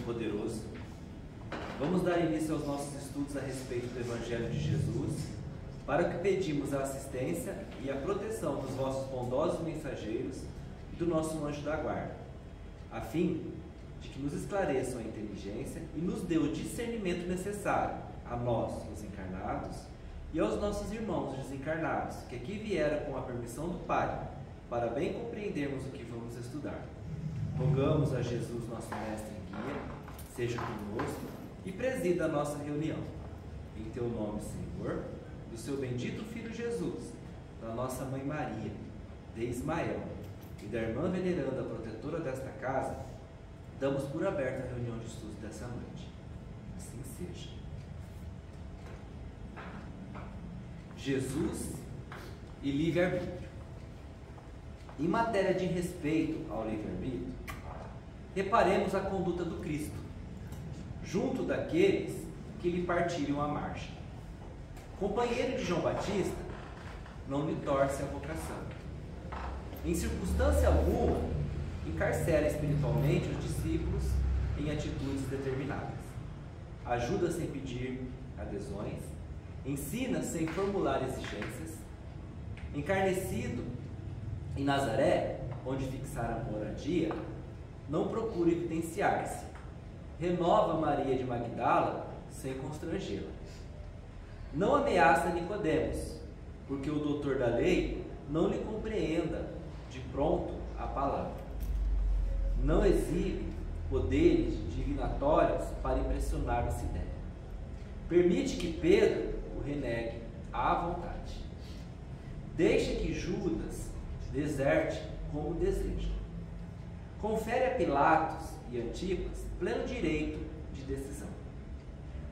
Todo-Poderoso, vamos dar início aos nossos estudos a respeito do Evangelho de Jesus, para o que pedimos a assistência e a proteção dos vossos bondosos mensageiros e do nosso anjo da guarda, a fim de que nos esclareçam a inteligência e nos dê o discernimento necessário a nós, os encarnados, e aos nossos irmãos desencarnados, que aqui vieram com a permissão do Pai, para bem compreendermos o que vamos estudar. Rogamos a Jesus, nosso Mestre e Guia, seja conosco e presida a nossa reunião. Em teu nome, Senhor, do seu bendito Filho Jesus, da nossa Mãe Maria, de Ismael e da irmã veneranda protetora desta casa, damos por aberta a reunião de estudos dessa noite. Assim seja. Jesus e livre-arbítrio. Em matéria de respeito ao livre-arbítrio, reparemos a conduta do Cristo, junto daqueles que lhe partiram a marcha. Companheiro de João Batista, não lhe torce a vocação. Em circunstância alguma, encarcera espiritualmente os discípulos em atitudes determinadas. Ajuda sem pedir adesões, ensina sem formular exigências. Encarnecido em Nazaré, onde fixara a moradia, não procura evidenciar-se. Renova Maria de Magdala sem constrangê-la. Não ameaça Nicodemos, porque o doutor da lei não lhe compreenda de pronto a palavra. Não exibe poderes divinatórios para impressionar o Sidério. Permite que Pedro o renegue à vontade. Deixa que Judas deserte como deseja. Confere a Pilatos e Antipas pleno direito de decisão.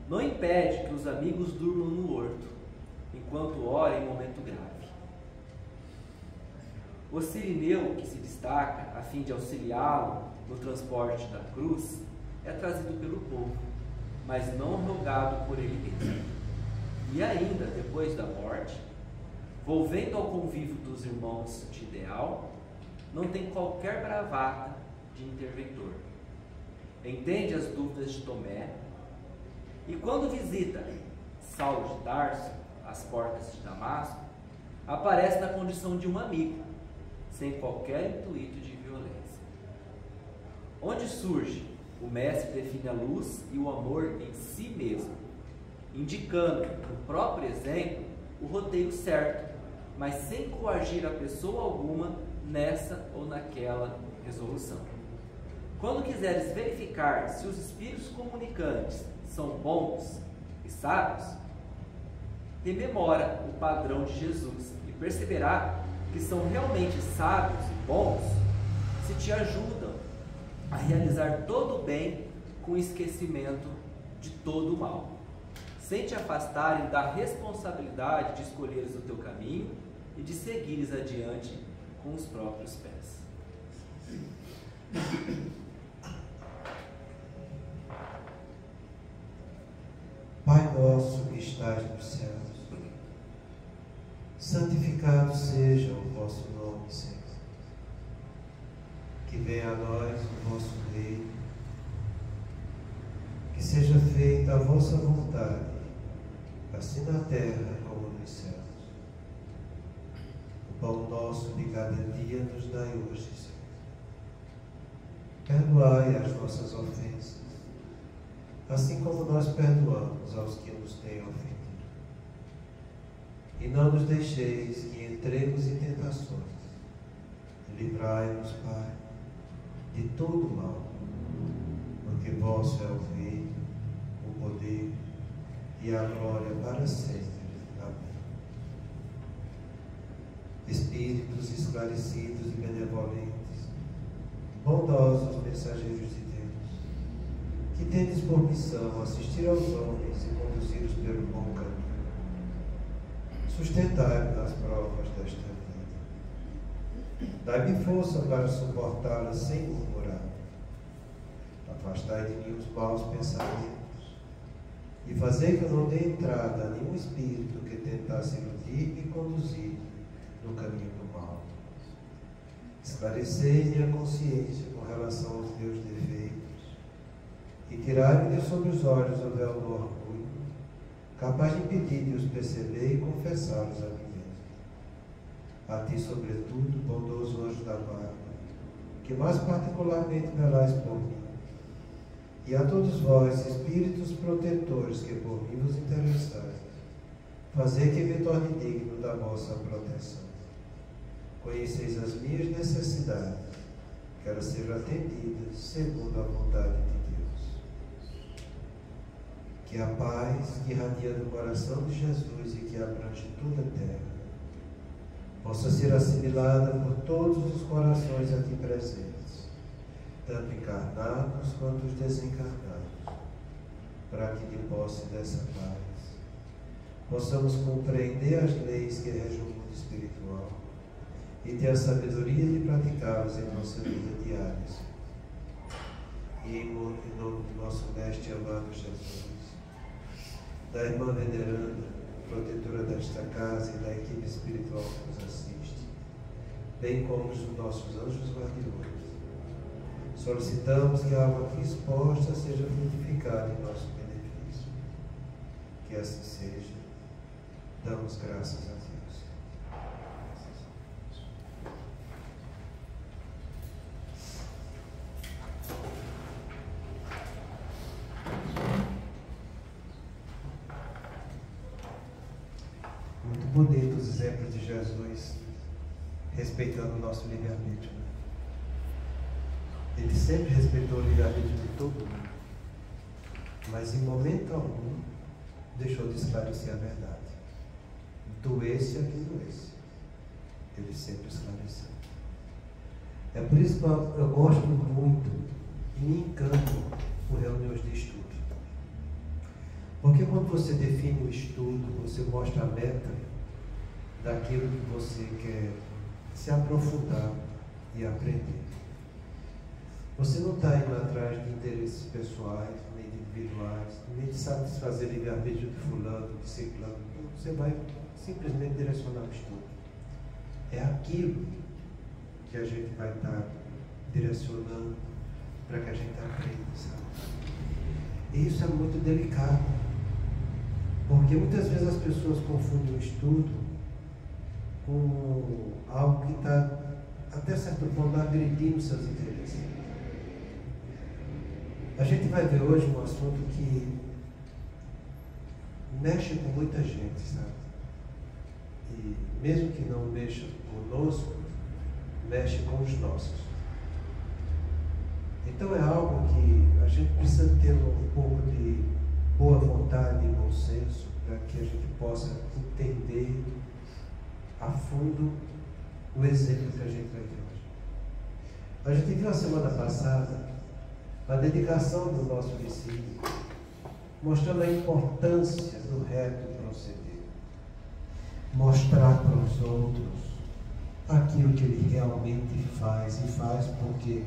Não impede que os amigos durmam no horto, enquanto ora em momento grave. O Cirineu, que se destaca a fim de auxiliá-lo no transporte da cruz, é trazido pelo povo, mas não rogado por ele mesmo. E ainda, depois da morte, volvendo ao convívio dos irmãos de ideal, não tem qualquer bravata de interventor. Entende as dúvidas de Tomé, e quando visita Saulo de Tarso, às portas de Damasco, aparece na condição de um amigo, sem qualquer intuito de violência. Onde surge, o mestre define a luz e o amor em si mesmo, indicando, no próprio exemplo, o roteiro certo, mas sem coagir a pessoa alguma nessa ou naquela resolução. Quando quiseres verificar se os espíritos comunicantes são bons e sábios, rememora o padrão de Jesus e perceberá que são realmente sábios e bons se te ajudam a realizar todo o bem com esquecimento de todo o mal, sem te afastarem da responsabilidade de escolheres o teu caminho e de seguires adiante com os próprios pés. Pai nosso que estás nos céus, santificado seja o vosso nome, Senhor. Que venha a nós o vosso reino, que seja feita a vossa vontade, assim na terra como nos céus. O pão nosso de cada dia nos dai hoje, Senhor. Perdoai as nossas ofensas, assim como nós perdoamos aos que nos têm ofendido. E não nos deixeis que entremos em tentações. Livrai-nos, Pai, de todo o mal, porque vosso é o reino, o poder e a glória para sempre. Amém. Espíritos esclarecidos e benevolentes, bondosos mensageiros de Deus, que tendes por missão assistir aos homens e conduzi-los pelo bom caminho, sustentai-me nas provas desta vida. Dai-me força para suportá-las sem murmurar. Afastai de mim os maus pensamentos e fazei que eu não dê entrada a nenhum espírito que tentasse iludir e conduzir no caminho do mal. Esclarecei minha consciência com relação aos meus defeitos e tirarem-lhe sobre os olhos o véu do orgulho, capaz de impedir de os perceber e confessá-los a mim mesmo. A ti, sobretudo, bondoso anjo da guarda, que mais particularmente velais por mim, e a todos vós, espíritos protetores que por mim vos interessais, fazer que me torne digno da vossa proteção. Conheceis as minhas necessidades, que elas sejam atendidas segundo a vontade de Deus. Que a paz que irradia do coração de Jesus e que abrange toda a terra, possa ser assimilada por todos os corações aqui presentes, tanto encarnados quanto os desencarnados, para que de posse dessa paz possamos compreender as leis que regem o mundo espiritual e ter a sabedoria de praticá-las em nossa vida diária. E em nome do nosso Mestre amado Jesus, da irmã veneranda, protetora desta casa e da equipe espiritual que nos assiste, bem como os nossos anjos guardiões, solicitamos que a água aqui exposta seja frutificada em nosso benefício. Que assim seja. Damos graças a Deus. Muito bonito os exemplos de Jesus respeitando o nosso livre-arbítrio. Ele sempre respeitou o livre-arbítrio de todo mundo, mas em momento algum deixou de esclarecer a verdade. Doesse a quem doesse. Ele sempre esclareceu. É por isso que eu gosto muito e me encanto por reuniões de estudo. Porque quando você define o estudo, você mostra a meta daquilo que você quer se aprofundar e aprender. Você não está indo atrás de interesses pessoais, nem de individuais, nem de satisfazer livre-arbítrio de fulano, de ciclano. Você vai simplesmente direcionar o estudo. É aquilo que a gente vai estar direcionando para que a gente aprenda, sabe? E isso é muito delicado, porque muitas vezes as pessoas confundem o estudo com algo que está, até certo ponto, agredindo seus interesses. A gente vai ver hoje um assunto que mexe com muita gente, sabe? E mesmo que não mexa conosco, mexe com os nossos. Então é algo que a gente precisa ter um pouco de boa vontade e bom senso para que a gente possa entender a fundo o exemplo que a gente vai ter hoje. A gente viu a semana passada a dedicação do nosso discípulo, mostrando a importância do reto proceder. Mostrar para os outros aquilo que ele realmente faz, e faz porque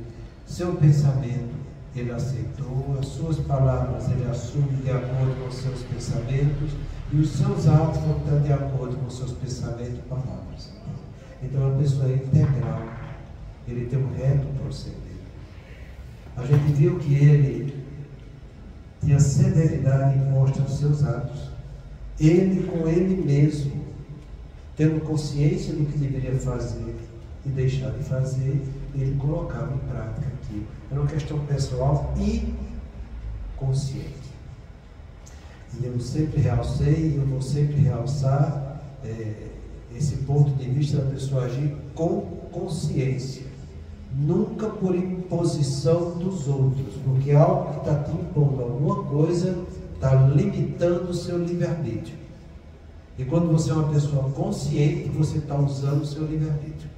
seu pensamento ele aceitou, as suas palavras ele assume de acordo com os seus pensamentos, e os seus atos vão estar de acordo com os seus pensamentos e palavras. Então a pessoa é integral, ele tem um reto proceder. A gente viu que ele tinha severidade em mostrar os seus atos. Ele com ele mesmo, tendo consciência do que deveria fazer e deixar de fazer, ele colocava em prática aquilo. Era uma questão pessoal e consciente. E eu sempre realcei, e eu vou sempre realçar esse ponto de vista da pessoa agir com consciência. Nunca por imposição dos outros, porque algo que está te impondo alguma coisa está limitando o seu livre-arbítrio. E quando você é uma pessoa consciente, você está usando o seu livre-arbítrio.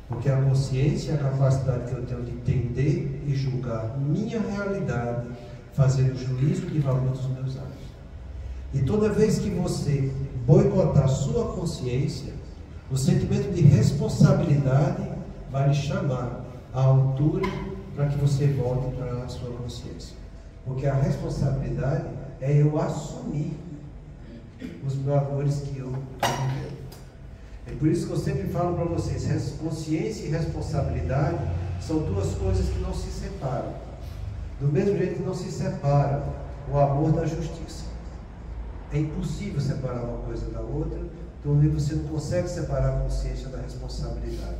Porque a consciência é a capacidade que eu tenho de entender e julgar minha realidade, fazendo juízo de valor dos meus atos. E toda vez que você boicotar a sua consciência, o sentimento de responsabilidade vai lhe chamar à altura para que você volte para a sua consciência. Porque a responsabilidade é eu assumir os valores que eu estou vivendo. É por isso que eu sempre falo para vocês, consciência e responsabilidade são duas coisas que não se separam. Do mesmo jeito que não se separa o amor da justiça. É impossível separar uma coisa da outra, então você não consegue separar a consciência da responsabilidade.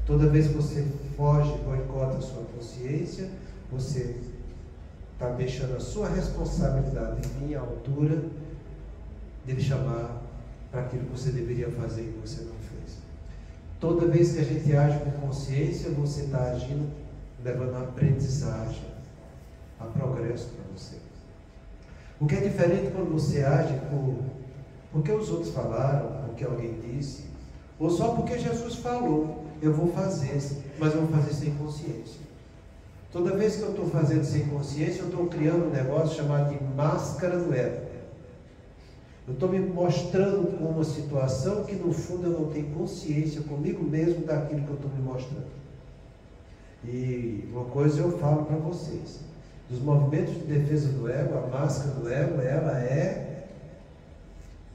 Toda vez que você foge, boicota a sua consciência, você está deixando a sua responsabilidade vir à altura dele chamar para aquilo que você deveria fazer e que você não fez. Toda vez que a gente age com consciência, você está agindo, levando a aprendizagem, a progresso para você. O que é diferente quando você age porque os outros falaram, porque alguém disse, ou só porque Jesus falou, eu vou fazer, mas eu vou fazer sem consciência. Toda vez que eu estou fazendo sem consciência, eu estou criando um negócio chamado de máscara do ego. Eu estou me mostrando com uma situação que no fundo eu não tenho consciência comigo mesmo daquilo que eu estou me mostrando. E uma coisa eu falo para vocês, dos movimentos de defesa do ego, a máscara do ego, ela é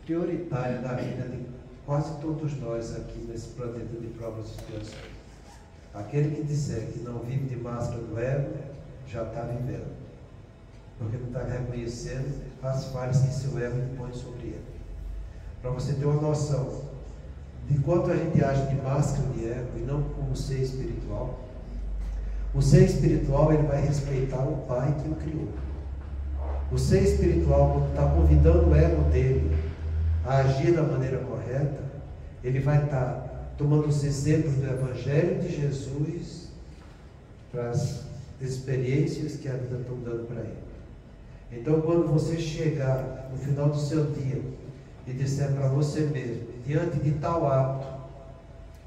prioritária na vida de quase todos nós aqui nesse planeta de provas e expiações. Aquele que disser que não vive de máscara do ego, já está vivendo. Porque não está reconhecendo as falhas que seu ego impõe sobre ele. Para você ter uma noção de quanto a gente age de máscara de ego e não como ser espiritual, o ser espiritual ele vai respeitar o Pai que o criou. O ser espiritual, quando está convidando o ego dele a agir da maneira correta, ele vai estar tomando os exemplos do Evangelho de Jesus para as experiências que a vida está dando para ele. Então, quando você chegar no final do seu dia e disser para você mesmo, diante de tal ato,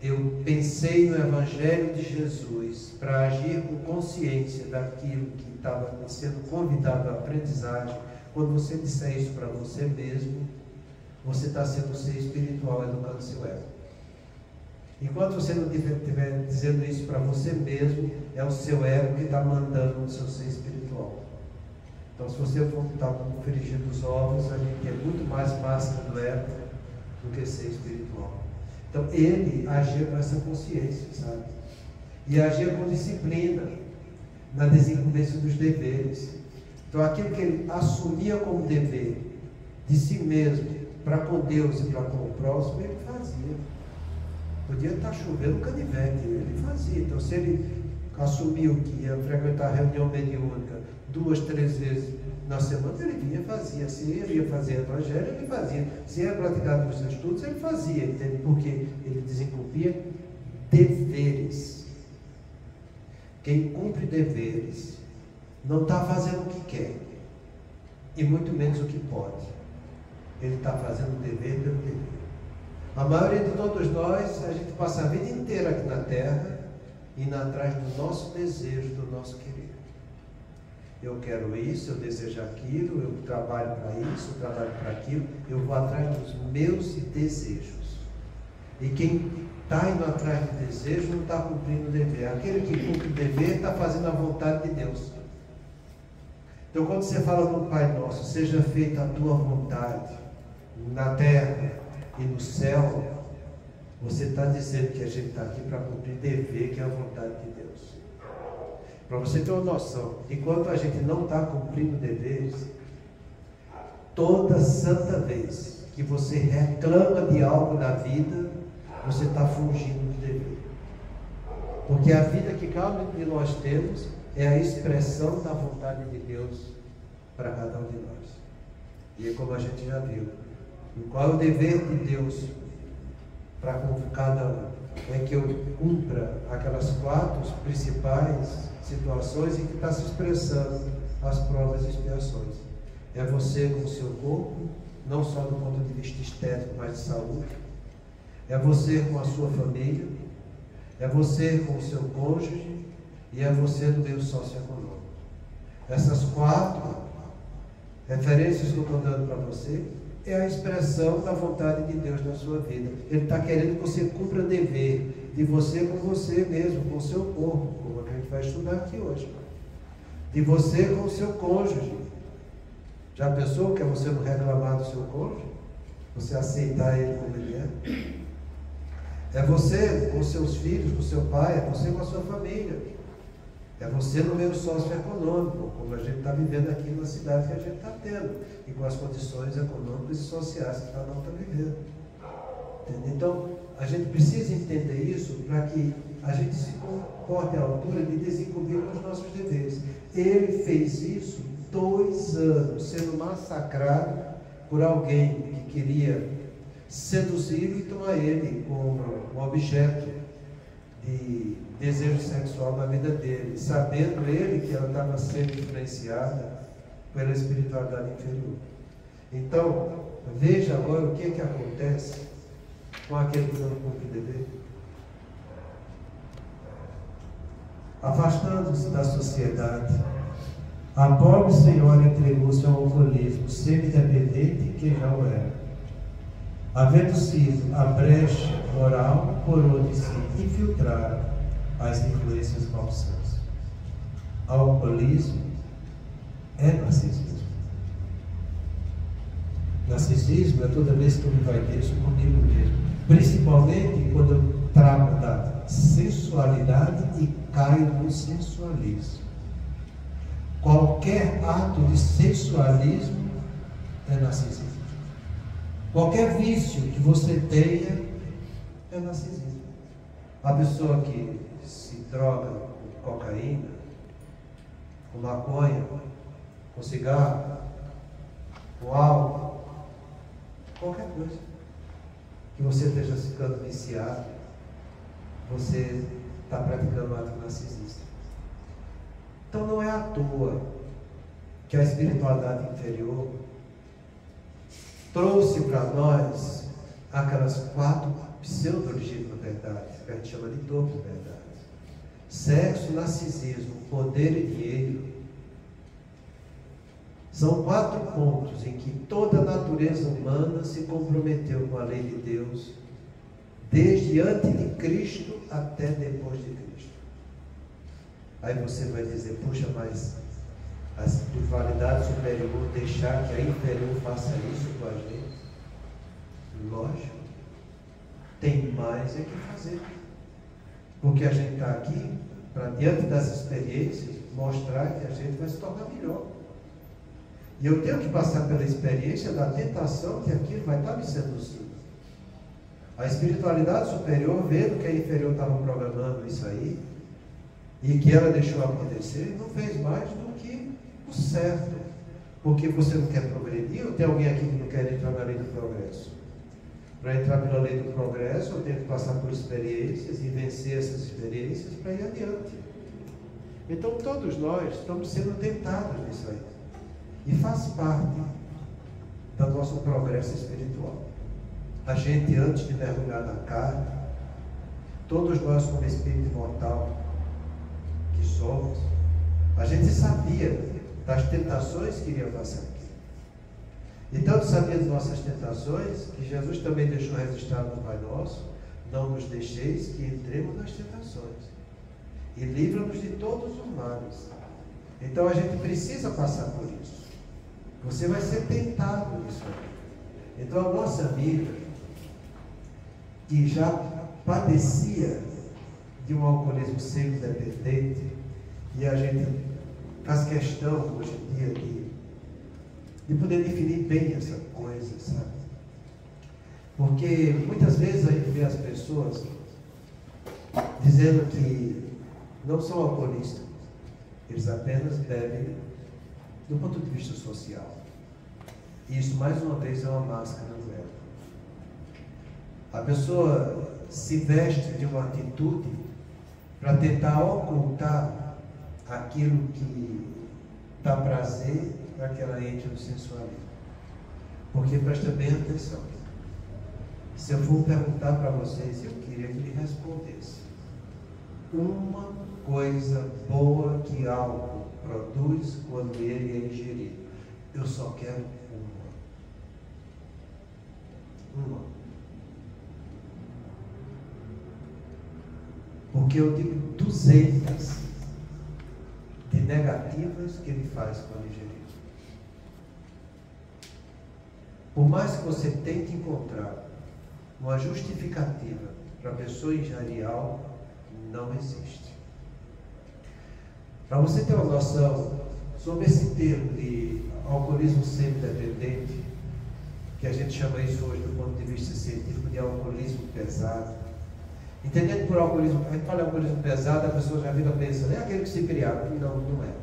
eu pensei no Evangelho de Jesus para agir com consciência daquilo que estava sendo convidado à aprendizagem, quando você disser isso para você mesmo, você está sendo um ser espiritual educando seu ego. Enquanto você não estiver dizendo isso para você mesmo, é o seu ego que está mandando no seu ser espiritual. Então, se você for estar como frigir dos ovos, a gente é muito mais máscara do ego do que ser espiritual. Então, ele agia com essa consciência, sabe? E agia com disciplina na desincumbência dos deveres. Então, aquilo que ele assumia como dever de si mesmo, para com Deus e para com o próximo, ele fazia. Podia estar chovendo canivete, ele fazia. Então, se ele assumiu que ia frequentar a reunião mediúnica 2, 3 vezes na semana, ele vinha e fazia. Se ele ia fazer evangelho, ele fazia. Se ia praticar os estudos, ele fazia, entende? Porque ele desincumpia deveres. Quem cumpre deveres não está fazendo o que quer, e muito menos o que pode. Ele está fazendo o dever pelo dever. A maioria de todos nós, a gente passa a vida inteira aqui na Terra, indo atrás do nosso desejo, do nosso querer. Eu quero isso, eu desejo aquilo, eu trabalho para isso, eu trabalho para aquilo, eu vou atrás dos meus desejos. E quem está indo atrás do desejo não está cumprindo o dever. Aquele que cumpre o dever está fazendo a vontade de Deus. Então, quando você fala no Pai Nosso, seja feita a tua vontade, na terra e no céu, você está dizendo que a gente está aqui para cumprir dever, que é a vontade de Deus. Para você ter uma noção, enquanto a gente não está cumprindo deveres, toda santa vez que você reclama de algo na vida, você está fugindo do dever. Porque a vida que cada um de nós temos é a expressão da vontade de Deus para cada um de nós. E é como a gente já viu, qual é o dever de Deus para com cada um? É que eu cumpra aquelas 4 principais situações em que está se expressando as provas e expiações. É você com o seu corpo, não só do ponto de vista estético, mas de saúde. É você com a sua família. É você com o seu cônjuge. E é você no meio socioeconômico. Essas 4 referências que eu estou dando para você é a expressão da vontade de Deus na sua vida. Ele está querendo que você cumpra o dever de você com você mesmo, com o seu corpo, como a gente vai estudar aqui hoje. De você com o seu cônjuge. Já pensou que é você não reclamar do seu cônjuge? Você aceitar ele como ele é? É você com seus filhos, com seu pai, é você com a sua família. É você no meio socioeconômico, como a gente está vivendo aqui na cidade que a gente está tendo, e com as condições econômicas e sociais que cada um está vivendo. Entendeu? Então, a gente precisa entender isso para que a gente se comporte à altura de desincumbir os nossos deveres. Ele fez isso 2 anos, sendo massacrado por alguém que queria seduzi-lo e tomar ele como um objeto de desejo sexual na vida dele, sabendo ele que ela estava sendo influenciada pela espiritualidade inferior. Então, veja agora o que acontece com aquele que não cumpre o dever. Afastando-se da sociedade, a pobre senhora entregou-se ao alcoolismo, semi-dependente que já o era. Havendo sido a brecha moral por onde se infiltraram as influências malsãs. Alcoolismo é narcisismo. Narcisismo é toda vez que eu me vaideço comigo mesmo, principalmente quando eu trago da sensualidade e caio no sensualismo. Qualquer ato de sensualismo é narcisismo. Qualquer vício que você tenha é narcisismo. A pessoa que se droga com cocaína, com maconha, com cigarro, com álcool, qualquer coisa que você esteja ficando viciado, você está praticando um ato narcisista. Então não é à toa que a espiritualidade inferior trouxe para nós aquelas 4 pseudo-legítimas verdades, que a gente chama de duplas verdades: sexo, narcisismo, poder e dinheiro. São 4 pontos em que toda a natureza humana se comprometeu com a lei de Deus, desde antes de Cristo até depois de Cristo. Aí você vai dizer, puxa, mas a espiritualidade superior deixar que a inferior faça isso com a gente? Lógico, tem mais é que fazer, porque a gente está aqui para, diante das experiências, mostrar que a gente vai se tornar melhor. E eu tenho que passar pela experiência da tentação que aquilo vai estar me seduzindo. A espiritualidade superior, vendo que a inferior estava programando isso aí, e que ela deixou acontecer, não fez mais do que o certo. Porque você não quer progredir, ou tem alguém aqui que não quer entrar na lei do progresso? Para entrar pela lei do progresso, eu tenho que passar por experiências e vencer essas experiências para ir adiante. Então todos nós estamos sendo tentados nisso aí. E faz parte do nosso progresso espiritual. A gente, antes de mergulhar na carne, todos nós como espírito imortal que somos, a gente sabia das tentações que iriam passar aqui. E tanto sabia das nossas tentações, que Jesus também deixou registrado no Pai Nosso: não nos deixeis que entremos nas tentações, e livra-nos de todos os males. Então a gente precisa passar por isso. Você vai ser tentado nisso aí. Então a nossa amiga, que já padecia de um alcoolismo semi-dependente, e a gente faz questão hoje em dia de poder definir bem essa coisa, sabe? Porque muitas vezes a gente vê as pessoas dizendo que não são alcoolistas, eles apenas bebem do ponto de vista social. Isso, mais uma vez, é uma máscara no véu. A pessoa se veste de uma atitude para tentar ocultar aquilo que dá prazer para que ela entre no sensualismo. Porque, presta bem atenção, se eu for perguntar para vocês, eu queria que me respondesse: uma coisa boa que álcool produz quando ele é ingerido. Eu só quero uma. Porque eu digo 200 de negativas que ele faz quando ingerido. Por mais que você tente encontrar uma justificativa para a pessoa ingerir algo, não existe. Para você ter uma noção sobre esse termo de alcoolismo semidependente, que a gente chama isso hoje do ponto de vista científico de alcoolismo pesado. Entendendo por alcoolismo, a gente fala alcoolismo pesado, a pessoa já fica pensando, é aquele que se criava. Não, não é.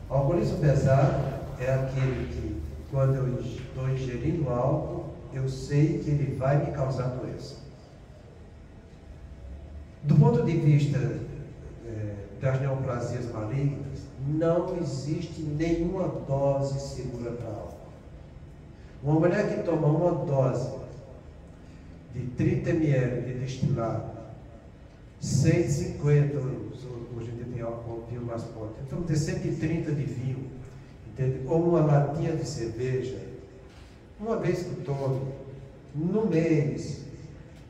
O alcoolismo pesado é aquele que, quando eu estou ingerindo álcool, eu sei que ele vai me causar doença. Do ponto de vista das neoplasias malignas, não existe nenhuma dose segura para álcool. Uma mulher que toma uma dose de 30 ml de destilado, 150, hoje em dia tem álcool vinho mais forte, então tem 130 de vinho, entende? Ou uma latinha de cerveja, uma vez que tome, no mês,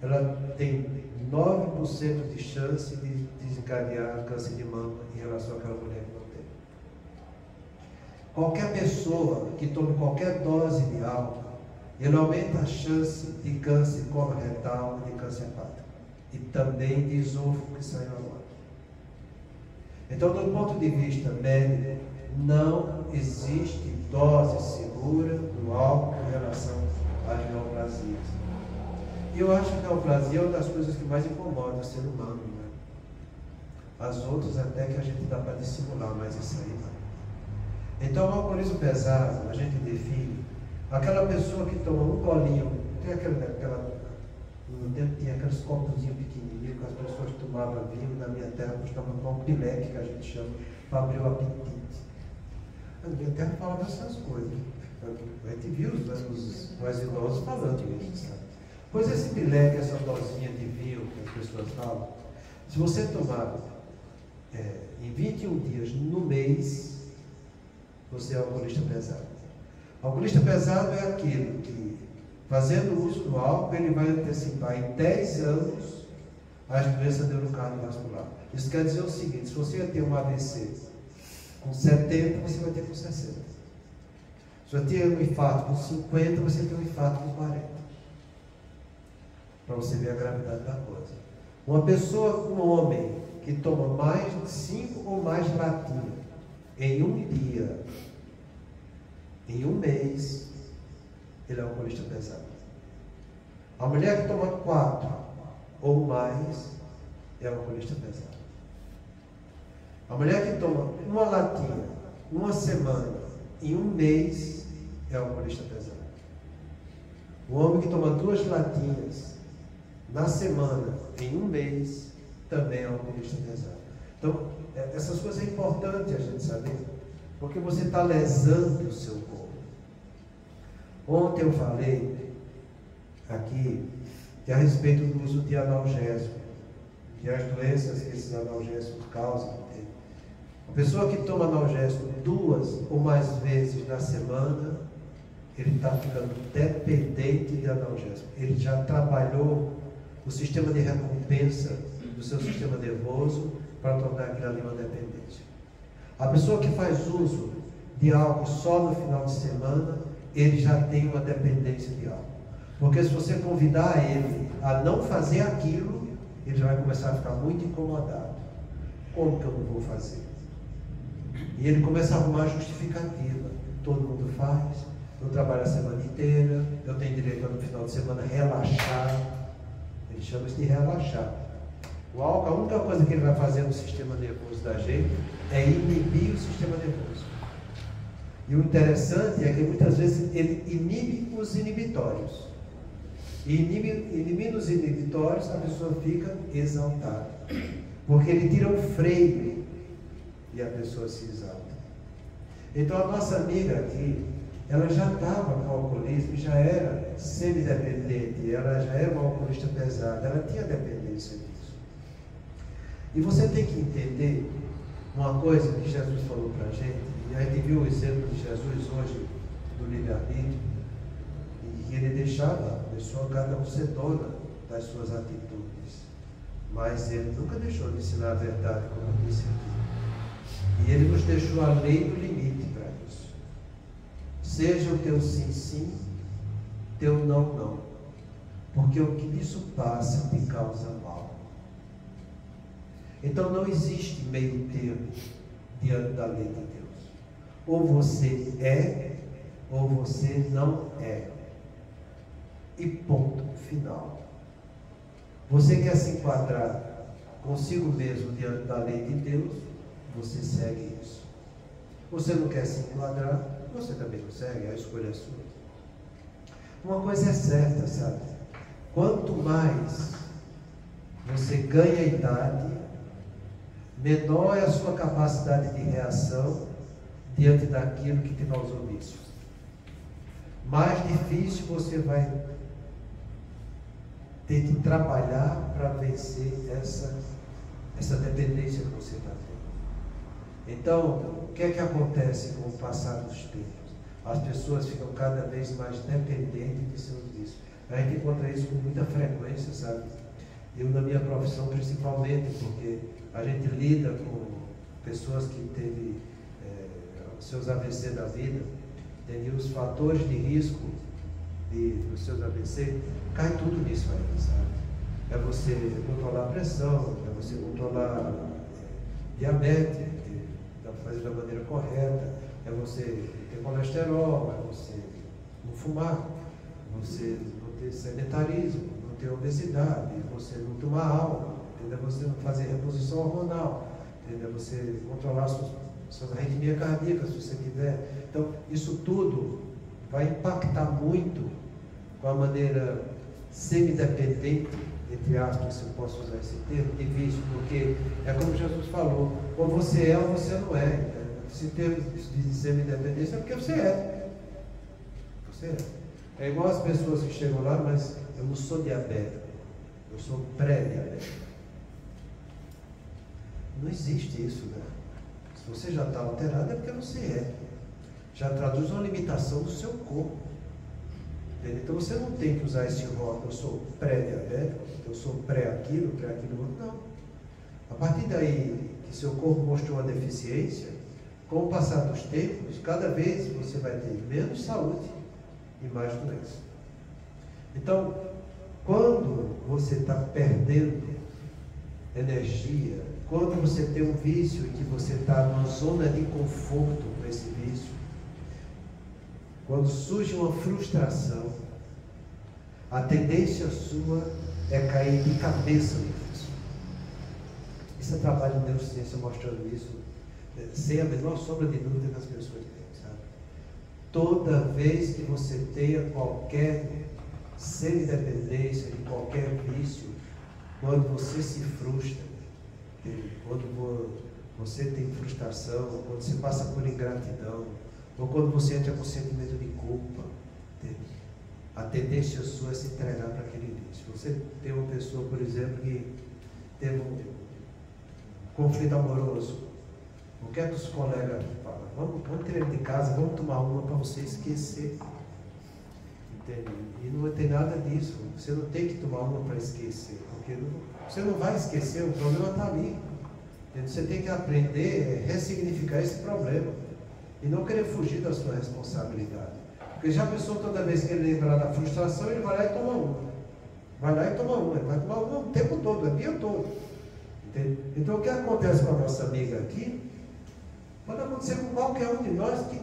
ela tem 9% de chance de desencadear câncer de mama em relação àquela mulher que não tem. Qualquer pessoa que tome qualquer dose de álcool, ele aumenta a chance de câncer coloretal e de câncer hepático. E também de esôfago que sai na morte. Então, do ponto de vista médico, não existe dose segura do álcool em relação às neoplasias. E eu acho que a neoplasia é uma das coisas que mais incomoda o ser humano, né? As outras até que a gente dá para dissimular, mas isso aí não. Então, o alcoolismo pesado, a gente define aquela pessoa que toma um golinho, no tempo tinha aqueles copozinhos pequenininhos que as pessoas tomavam vinho, na minha terra costumava tomar um pileque, que a gente chama, para abrir o apetite. Na minha terra falava essas coisas. A gente viu os mais idosos falando isso, sabe? Pois esse pileque, essa dosinha de vinho que as pessoas falam, se você tomar em 21 dias no mês, você é alcoolista pesado. Alcoolista pesado é aquele que, fazendo uso do álcool, ele vai antecipar em 10 anos as doenças neurocardiovasculares. Isso quer dizer o seguinte: se você ia ter um AVC com 70, você vai ter com 60. Se você ter um infarto com 50, você tem um infarto com 40. Para você ver a gravidade da coisa. Uma pessoa, um homem, que toma mais de 5 ou mais latinhas em um dia, em um mês, ele é alcoolista pesado. A mulher que toma 4 ou mais é alcoolista pesado. A mulher que toma uma latinha, uma semana, em um mês, é alcoolista pesado. O homem que toma 2 latinhas na semana, em um mês, também é alcoolista pesado. Então, essas coisas é importante a gente saber, porque você está lesando o seu corpo. Ontem eu falei aqui que a respeito do uso de analgésico, e as doenças que esses analgésicos causam. A pessoa que toma analgésico 2 ou mais vezes na semana, ele está ficando dependente de analgésico. Ele já trabalhou o sistema de recompensa do seu sistema nervoso para tornar aquilo ali uma dependência. A pessoa que faz uso de álcool só no final de semana, ele já tem uma dependência de álcool. Porque se você convidar ele a não fazer aquilo, ele já vai começar a ficar muito incomodado. Como que eu não vou fazer? E ele começa a arrumar justificativa. Todo mundo faz, eu trabalho a semana inteira, eu tenho direito a no final de semana relaxar. Ele chama isso de relaxar. O álcool, a única coisa que ele vai fazer no sistema nervoso da gente é inibir o sistema nervoso. E o interessante é que muitas vezes ele inibe os inibitórios. E inibindo os inibitórios, a pessoa fica exaltada. Porque ele tira o freio e a pessoa se exalta. Então a nossa amiga aqui, ela já estava com alcoolismo, já era semidependente, ela já era uma alcoolista pesada, ela tinha dependência disso. E você tem que entender uma coisa que Jesus falou para a gente, e a gente viu o exemplo de Jesus hoje, do livre-arbítrio, e que ele deixou cada um ser dona das suas atitudes, mas ele nunca deixou de ensinar a verdade, como eu disse aqui. E ele nos deixou a lei do limite para isso. Seja o teu sim, sim, teu não, não. Porque o que disso passa te causa mal. Então não existe meio termo diante da lei de Deus. Ou você é, ou você não é. E ponto final. Você quer se enquadrar consigo mesmo diante da lei de Deus, você segue isso. Você não quer se enquadrar, você também não segue, a escolha é sua. Uma coisa é certa, sabe? Quanto mais você ganha idade, menor é a sua capacidade de reação diante daquilo que te causou vício. Mais difícil você vai ter que trabalhar para vencer essa dependência que você está tendo. Então, o que é que acontece com o passar dos tempos? As pessoas ficam cada vez mais dependentes de seus vícios. A gente encontra isso com muita frequência, sabe? Eu, na minha profissão, principalmente, porque a gente lida com pessoas que teve seus AVC da vida, tem os fatores de risco dos seus AVC, cai tudo nisso aí, sabe? É você controlar a pressão, é você controlar diabetes, fazer da maneira correta, é você ter colesterol, é você não fumar, você não ter sedentarismo, não ter obesidade, você não tomar álcool, entendeu? Você não fazer reposição hormonal, entendeu? Você controlar suas arritmias cardíacas, se você tiver. Então, isso tudo vai impactar muito com a maneira semidependente, entre aspas, se eu posso usar esse termo, de vício, porque é como Jesus falou, ou você é ou você não é. Né? Se termo de semidependência é porque você é. Você é. É igual as pessoas que chegam lá, mas eu não sou diabético, eu sou pré-diabético. Não existe isso, né? Se você já está alterado é porque você é. Já traduz uma limitação do seu corpo. Entendeu? Então você não tem que usar esse rótulo, eu sou pré-diabético, eu sou pré-aquilo outro, não. A partir daí que seu corpo mostrou uma deficiência, com o passar dos tempos, cada vez você vai ter menos saúde e mais doença. Então, quando você está perdendo energia, quando você tem um vício e que você está numa zona de conforto com esse vício, quando surge uma frustração, a tendência sua é cair de cabeça no vício. Isso é trabalho de neurociência mostrando isso, sem a menor sombra de dúvida que as pessoas têm, sabe? Toda vez que você tenha qualquer semidependência, de qualquer vício, quando você se frustra, quando você tem frustração, quando você passa por ingratidão, ou quando você entra com sentimento de culpa, a tendência sua é se entregar para aquele vício. Você tem uma pessoa, por exemplo, que teve um conflito amoroso. O que é que os colegas falam? Vamos tirar ele de casa, vamos tomar uma para você esquecer. Entende? E não tem nada disso. Você não tem que tomar uma para esquecer, porque você não vai esquecer, o problema está ali. Entende? Você tem que aprender a ressignificar esse problema e não querer fugir da sua responsabilidade. Porque já a pessoa, toda vez que ele lembrar da frustração, ele vai lá e toma uma. Vai lá e toma uma. Ele vai tomar uma o tempo todo, o dia todo. Entende? Então, o que acontece com a nossa amiga aqui, pode acontecer com qualquer um de nós que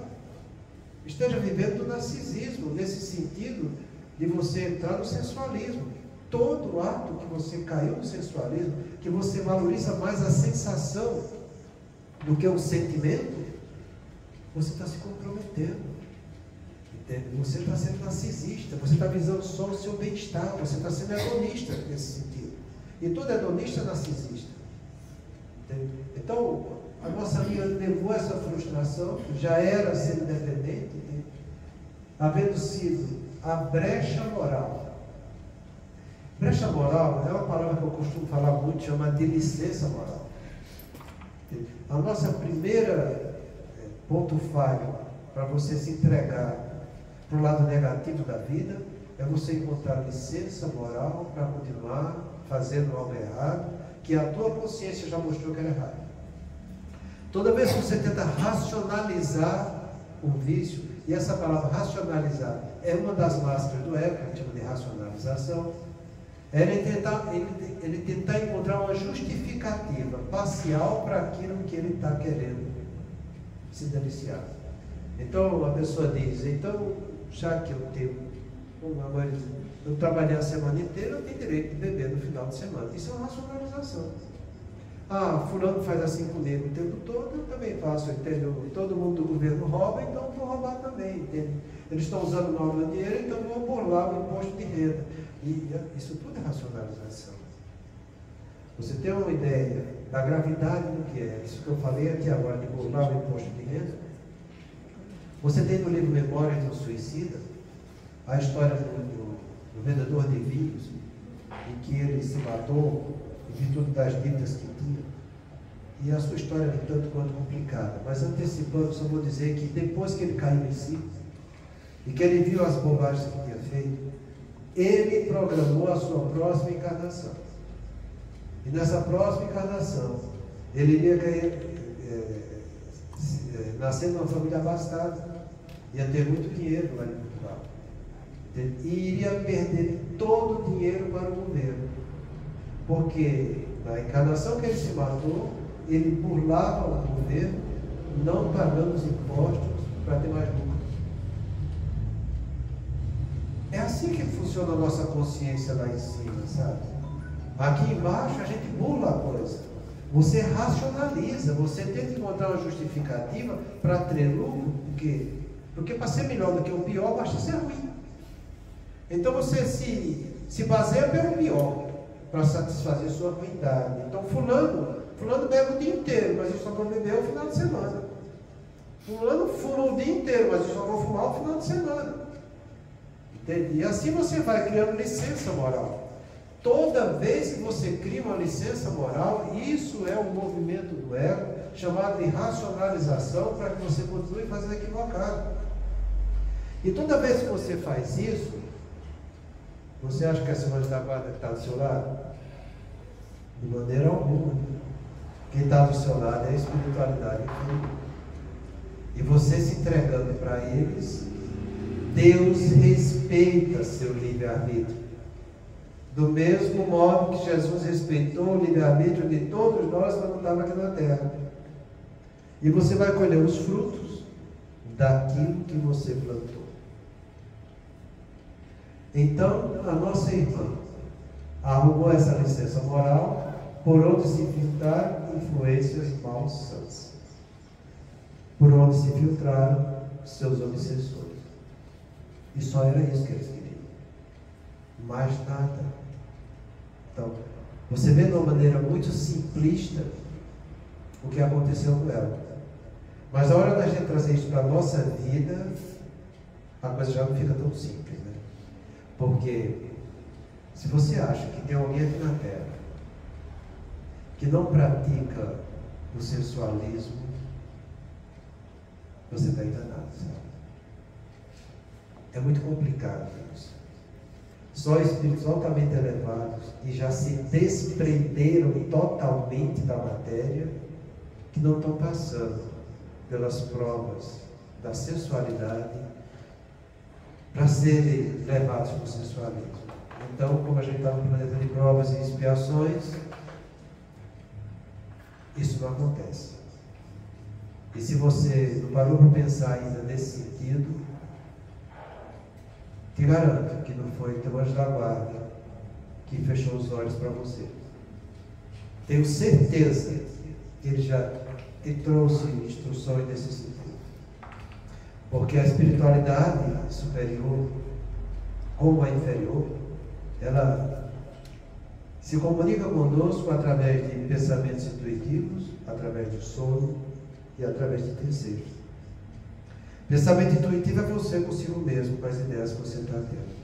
esteja vivendo do narcisismo, nesse sentido de você entrar no sensualismo. Todo ato que você caiu no sensualismo, que você valoriza mais a sensação do que o sentimento, você está se comprometendo. Entende? Você está sendo narcisista, você está visando só o seu bem-estar, você está sendo hedonista nesse sentido. E todo hedonista é narcisista. Entende? Então, a nossa amiga levou essa frustração, já era sendo dependente, havendo sido a brecha moral. Brecha moral é uma palavra que eu costumo falar muito, chamada de licença moral. A nossa primeira ponto falho para você se entregar para o lado negativo da vida é você encontrar licença moral para continuar fazendo algo errado, que a tua consciência já mostrou que era errado. Toda vez que você tenta racionalizar um vício, e essa palavra racionalizar é uma das máscaras do ego, que a gente chama de racionalização, é ele tentar encontrar uma justificativa parcial para aquilo que ele está querendo se deliciar. Então a pessoa diz, então, já que eu tenho, eu trabalhei a semana inteira, eu tenho direito de beber no final de semana. Isso é uma racionalização. Ah, fulano faz assim comigo o tempo todo, eu também faço, entendeu? Todo mundo do governo rouba, então eu vou roubar também, entende? Eles estão usando mal meu dinheiro, então eu vou burlar o imposto de renda. E isso tudo é racionalização. Você tem uma ideia da gravidade do que é isso que eu falei aqui agora, de burlar o imposto de renda? Você tem no livro Memórias de um Suicida a história do vendedor de vinhos, em que ele se matou em virtude das dívidas que tinha. E a sua história é tanto quanto complicada. Mas antecipando, só vou dizer que depois que ele caiu em si, e que ele viu as bobagens que tinha feito, ele programou a sua próxima encarnação. E nessa próxima encarnação, ele iria nascer numa família abastada, ia ter muito dinheiro lá em Portugal, e iria perder todo o dinheiro para o governo, porque na encarnação que ele se matou, ele burlava o governo, não pagando os impostos para ter mais lucro. É assim que funciona a nossa consciência lá em cima, sabe? Aqui embaixo a gente burla a coisa. Você racionaliza, você tenta encontrar uma justificativa para ter lucro. Por quê? Porque para ser melhor do que o pior, basta ser ruim. Então você se baseia pelo pior para satisfazer sua ruindade. Então fulano bebe o dia inteiro, mas eu só vou beber o final de semana. Fulano fuma o dia inteiro, mas eu só vou fumar o final de semana. Entende? E assim você vai criando licença moral. Toda vez que você cria uma licença moral, isso é um movimento do ego, chamado de racionalização, para que você continue fazendo equivocado. E toda vez que você faz isso, você acha que essa anjo da guarda que está do seu lado? De maneira alguma. Quem está do seu lado é a espiritualidade. E você se entregando para eles, Deus respeita seu livre-arbítrio. Do mesmo modo que Jesus respeitou o livre-arbítrio de todos nós quando estava aqui na terra. E você vai colher os frutos daquilo que você plantou. Então, a nossa irmã arrumou essa licença moral por onde se filtrar influências malsãs, por onde se filtraram seus obsessores. E só era isso que eles queriam. Mais nada. Então, você vê de uma maneira muito simplista o que aconteceu com ela. Mas na hora da gente trazer isso para a nossa vida, a coisa já não fica tão simples, né? Porque se você acha que tem alguém aqui na Terra que não pratica o sensualismo, você está enganado, sabe? É muito complicado isso. Só espíritos altamente elevados e já se desprenderam totalmente da matéria, que não estão passando pelas provas da sensualidade para serem levados para o sensualismo. Então, como a gente está no planeta de provas e expiações, isso não acontece. E se você não parou para pensar ainda nesse sentido, te garanto que não foi teu anjo da guarda que fechou os olhos para você. Tenho certeza que ele já te trouxe instruções nesse sentido. Porque a espiritualidade superior, como a inferior, ela se comunica conosco através de pensamentos intuitivos, através de sono e através de terceiros. Pensamento intuitivo é você consigo mesmo, com as ideias que você está tendo.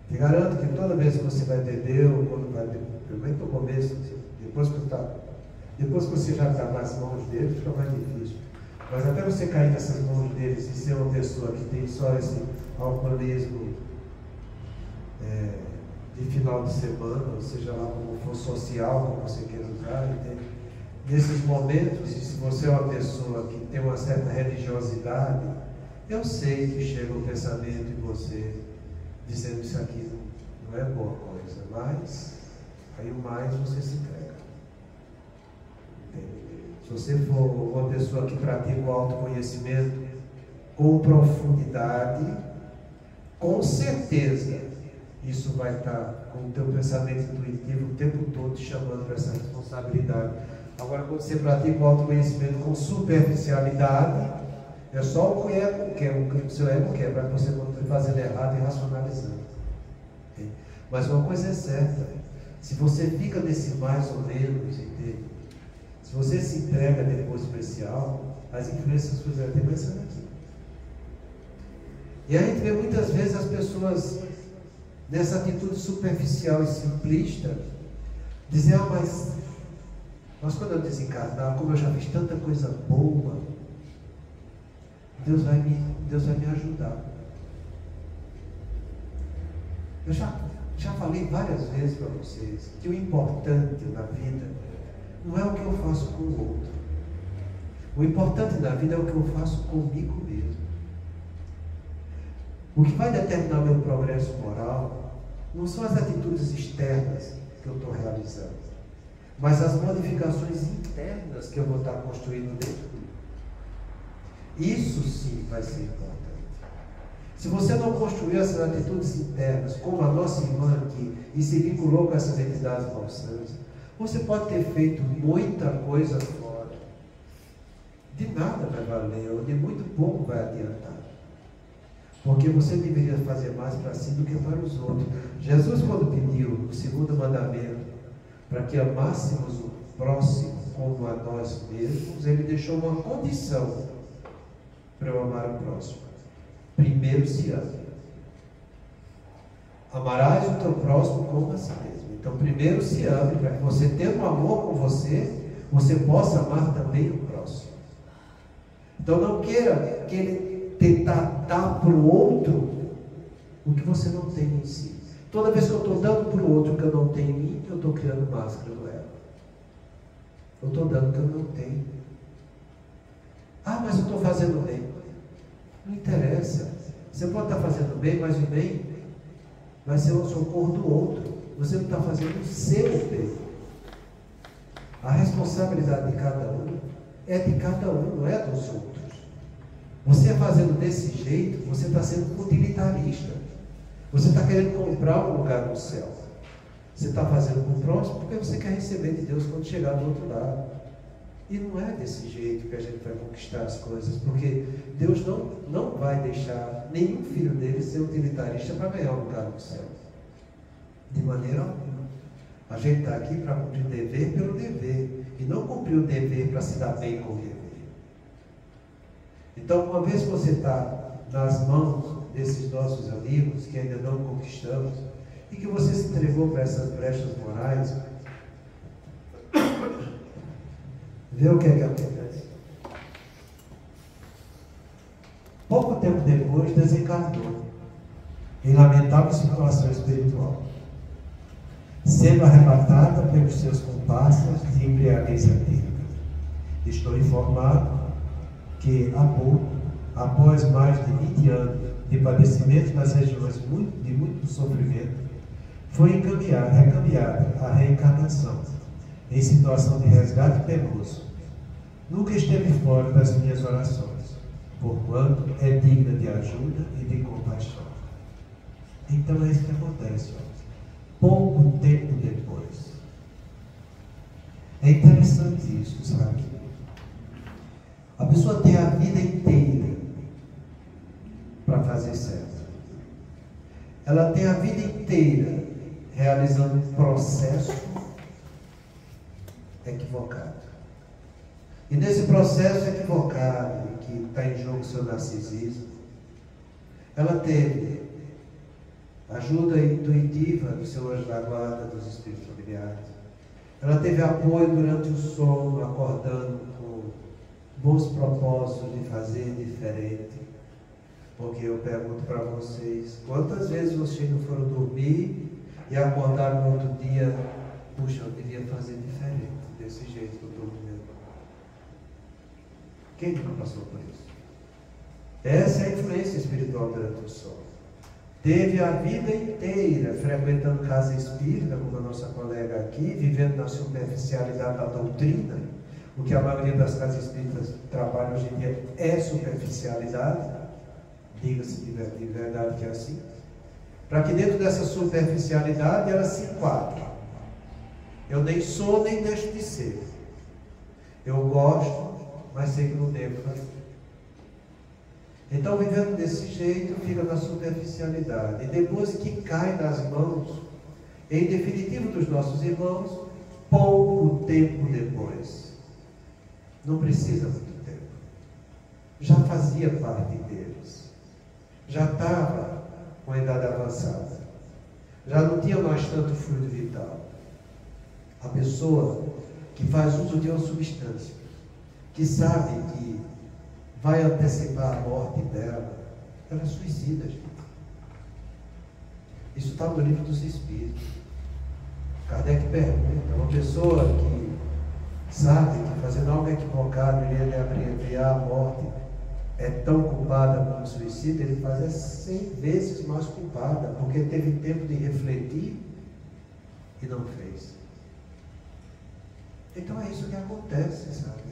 Te garanto que toda vez que você vai beber, ou quando vai beber, principalmente no começo, depois que você já está nas mãos dele, fica mais difícil. Mas até você cair nessas mãos deles e ser uma pessoa que tem só esse alcoolismo de final de semana, ou seja lá como for social, como você queira usar, entende? Nesses momentos, e se você é uma pessoa que tem uma certa religiosidade, eu sei que chega um pensamento em você dizendo isso aqui não é boa coisa, mas aí o mais você se entrega. Entende? Se você for uma pessoa que pratica o autoconhecimento com profundidade, com certeza isso vai estar com o teu pensamento intuitivo o tempo todo te chamando para essa responsabilidade. Agora, quando você pratica o autoconhecimento com superficialidade, é só o que o seu ego quer, para você continuar fazendo errado e racionalizando. Mas uma coisa é certa, se você fica nesse mais ou menos, entende? Se você se entrega depois especial, as influências que você vai sendo aqui. E a gente vê muitas vezes as pessoas nessa atitude superficial e simplista, dizer, mas quando eu desencarnar, como eu já fiz tanta coisa boa, Deus vai me ajudar. Eu já falei várias vezes para vocês que o importante na vida não é o que eu faço com o outro. O importante na vida é o que eu faço comigo mesmo. O que vai determinar o meu progresso moral não são as atitudes externas que eu estou realizando, mas as modificações internas que eu vou estar construindo dentro de mim. Isso sim vai ser importante. Se você não construiu essas atitudes internas, como a nossa irmã aqui, e se vinculou com essas entidades malsãs, você pode ter feito muita coisa fora. De nada vai valer, ou de muito pouco vai adiantar. Porque você deveria fazer mais para si do que para os outros. Jesus, quando pediu o segundo mandamento, para que amássemos o próximo como a nós mesmos, ele deixou uma condição para eu amar o próximo. Primeiro se ame. Amarás o teu próximo como a si mesmo. Então, primeiro se ame, para que você, tendo um amor com você possa amar também o próximo. Então, não queira tentar dar para o outro o que você não tem em si. Toda vez que eu estou dando para o outro o que eu não tenho em mim, eu estou criando máscara no ego. Eu estou dando o que eu não tenho. Mas eu estou fazendo bem. Não interessa. Você pode estar fazendo bem, mas o bem vai ser o socorro do outro. Você não está fazendo o seu bem. A responsabilidade de cada um é de cada um, não é dos outros. Você fazendo desse jeito, você está sendo utilitarista. Você está querendo comprar um lugar no céu. Você está fazendo com o próximo porque você quer receber de Deus quando chegar do outro lado. E não é desse jeito que a gente vai conquistar as coisas, porque Deus não vai deixar nenhum filho dele ser utilitarista para ganhar um lugar no céu. De maneira alguma. A gente está aqui para cumprir o dever pelo dever, e não cumprir o dever para se dar bem com o dever. Então, uma vez que você está nas mãos desses nossos amigos, que ainda não conquistamos, e que você se entregou para essas brechas morais, vê o que é que acontece. Pouco tempo depois, desencarnou, em lamentável situação espiritual, sendo arrebatada pelos seus comparsas de embriaguez satírica. Estou informado que há pouco, após mais de 20 anos de padecimento nas regiões de muito sofrimento, foi recaminhada à reencarnação, em situação de resgate penoso. Nunca esteve fora das minhas orações, porquanto é digna de ajuda e de compaixão. Então é isso que acontece, pouco tempo depois. É interessante isso, sabe? A pessoa tem a vida inteira para fazer certo. Ela tem a vida inteira realizando um processo equivocado. E nesse processo equivocado, que está em jogo o seu narcisismo, ela teve ajuda intuitiva do seu anjo da guarda, dos espíritos familiares. Ela teve apoio durante o sono, acordando com bons propósitos de fazer diferente. Porque eu pergunto para vocês, quantas vezes vocês não foram dormir e acordaram no outro dia, puxa, eu devia fazer diferente, desse jeito que eu estou vivendo. Quem nunca passou por isso? Essa é a influência espiritual durante o sono. Teve a vida inteira frequentando casa espírita, como a nossa colega aqui, vivendo na superficialidade da doutrina. O que a maioria das casas espíritas trabalha hoje em dia é superficialidade. Diga-se de verdade que é assim. Para que dentro dessa superficialidade ela se enquadre. Eu nem sou, nem deixo de ser. Eu gosto, mas sei que não devo fazer. Então, vivendo desse jeito, fica na superficialidade. E depois que cai nas mãos, em definitivo dos nossos irmãos, pouco tempo depois. Não precisa muito tempo. Já fazia parte deles. Já estava com a idade avançada. Já não tinha mais tanto fluido vital. A pessoa que faz uso de uma substância, que sabe que vai antecipar a morte dela, ela é suicida, gente. Isso está no livro dos Espíritos. Kardec pergunta, uma pessoa que sabe que fazendo algo equivocado iria abreviar a morte, é tão culpada como suicida, ele faz é 100 vezes mais culpada, porque teve tempo de refletir e não fez. Então é isso que acontece, sabe?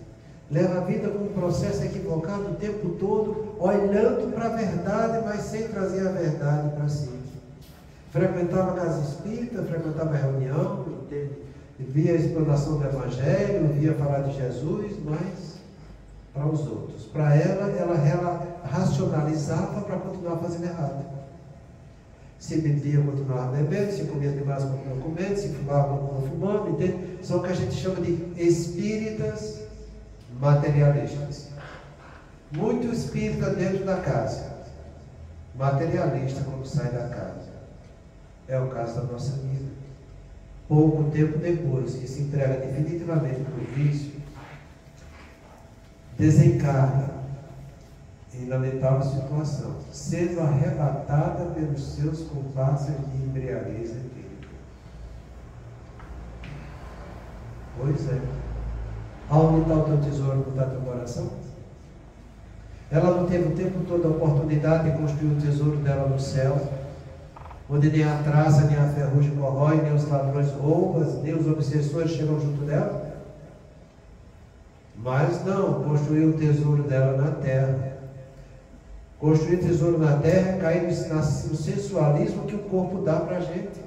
Leva a vida com um processo equivocado o tempo todo, olhando para a verdade, mas sem trazer a verdade para si. Frequentava a casa espírita, frequentava a reunião, via a explanação do Evangelho, via falar de Jesus, mas para os outros. Para ela racionalizava para continuar fazendo errado. Se bebia, continuava bebendo, se comia demais, continuava comendo, se fumava, continuava fumando, entende? São o que a gente chama de espíritas materialistas. Muito espírita dentro da casa, materialista quando sai da casa. É o caso da nossa vida. Pouco tempo depois que se entrega definitivamente para o vício, desencarna em lamentável situação, sendo arrebatada pelos seus comparsas de embriaguez etílica. Pois é. Aonde está o teu tesouro, não está teu coração? Ela não teve o tempo todo a oportunidade de construir o tesouro dela no céu, onde nem a traça, nem a ferrugem corrói, nem os ladrões roubam, nem os obsessores chegam junto dela? Mas não, construiu o tesouro dela na terra. Construir tesouro na terra é cair no sensualismo que o corpo dá para a gente.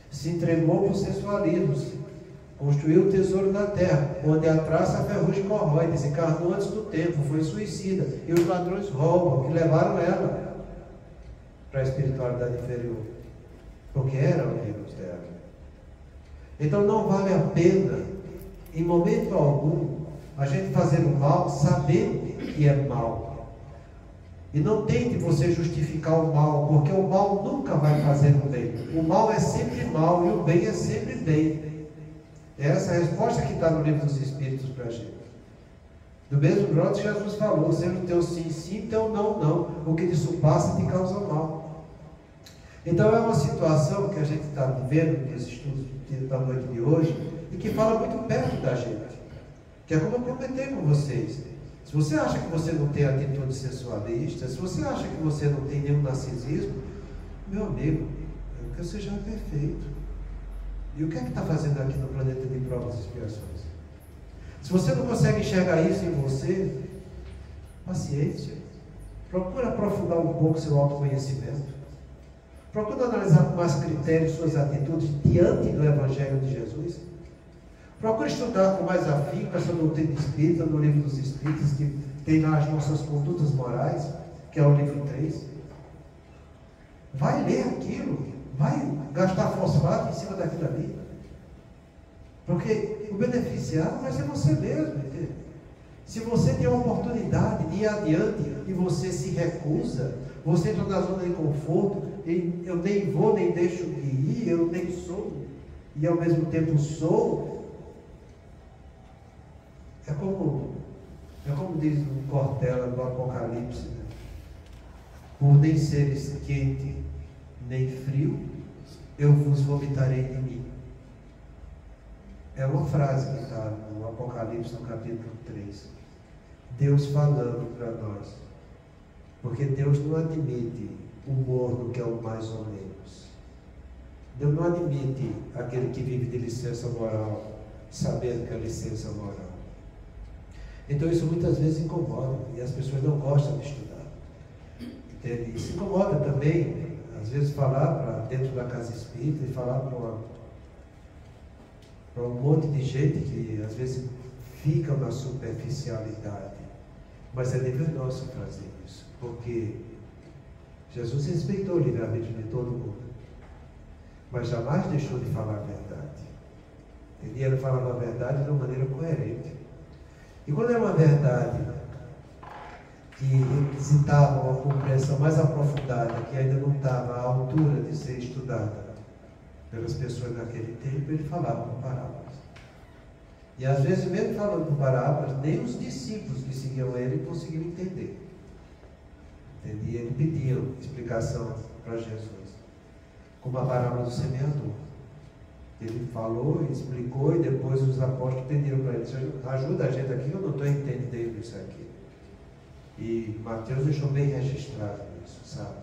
Se entregou para o sensualismo. Construiu o tesouro na terra, onde a traça, a ferrugem corrói, desencarnou antes do tempo, foi suicida. E os ladrões roubam, que levaram ela para a espiritualidade inferior. Porque eram amigos dela. Então não vale a pena, em momento algum, a gente fazer o mal sabendo que é mal. E não tente você justificar o mal, porque o mal nunca vai fazer o bem. O mal é sempre mal e o bem é sempre bem. Essa é a resposta que está no livro dos Espíritos para a gente. Do mesmo modo que Jesus falou, sendo teu sim, sim, teu não, não. O que disso passa te causa mal. Então é uma situação que a gente está vivendo nos estudos da noite de hoje e que fala muito perto da gente. Que é como eu comentei com vocês. Se você acha que você não tem atitude sensualista, se você acha que você não tem nenhum narcisismo, meu amigo, é porque você já é perfeito. E o que é que está fazendo aqui no planeta de provas e expiações? Se você não consegue enxergar isso em você, paciência. Procura aprofundar um pouco seu autoconhecimento. Procura analisar com mais critério suas atitudes diante do Evangelho de Jesus. Procure estudar com mais afinco essa doutrina espírita no livro dos Espíritos, que tem lá as nossas condutas morais, que é o livro 3. Vai ler aquilo, vai gastar fosfato em cima daquilo ali. Porque o beneficiado vai ser você mesmo, entende? Se você tem a oportunidade de ir adiante e você se recusa, você entra na zona de conforto, e eu nem vou, nem deixo de ir, eu nem sou, e ao mesmo tempo sou. É como diz o Cortella do Apocalipse, né? Por nem seres quente nem frio, eu vos vomitarei de mim. É uma frase que está no Apocalipse, no capítulo 3. Deus falando para nós. Porque Deus não admite humor no que é o mais ou menos. Deus não admite aquele que vive de licença moral, sabendo que é licença moral. Então isso muitas vezes incomoda, e as pessoas não gostam de estudar. Entende? Isso incomoda também, às vezes, falar para dentro da casa espírita e falar para um monte de gente que às vezes fica na superficialidade. Mas é dever nosso fazer isso, porque Jesus respeitou o livre-arbítrio de todo mundo, mas jamais deixou de falar a verdade. Ele falava a verdade de uma maneira coerente. E quando era uma verdade que necessitava uma compreensão mais aprofundada, que ainda não estava à altura de ser estudada pelas pessoas naquele tempo, ele falava por parábolas. E às vezes, mesmo falando por parábolas, nem os discípulos que seguiam ele conseguiam entender. E ele pediu explicação para Jesus, como a parábola do semeador. Ele falou, explicou, e depois os apóstolos pediram para ele: ajuda a gente aqui, eu não estou entendendo isso aqui. E Mateus deixou bem registrado isso, sabe?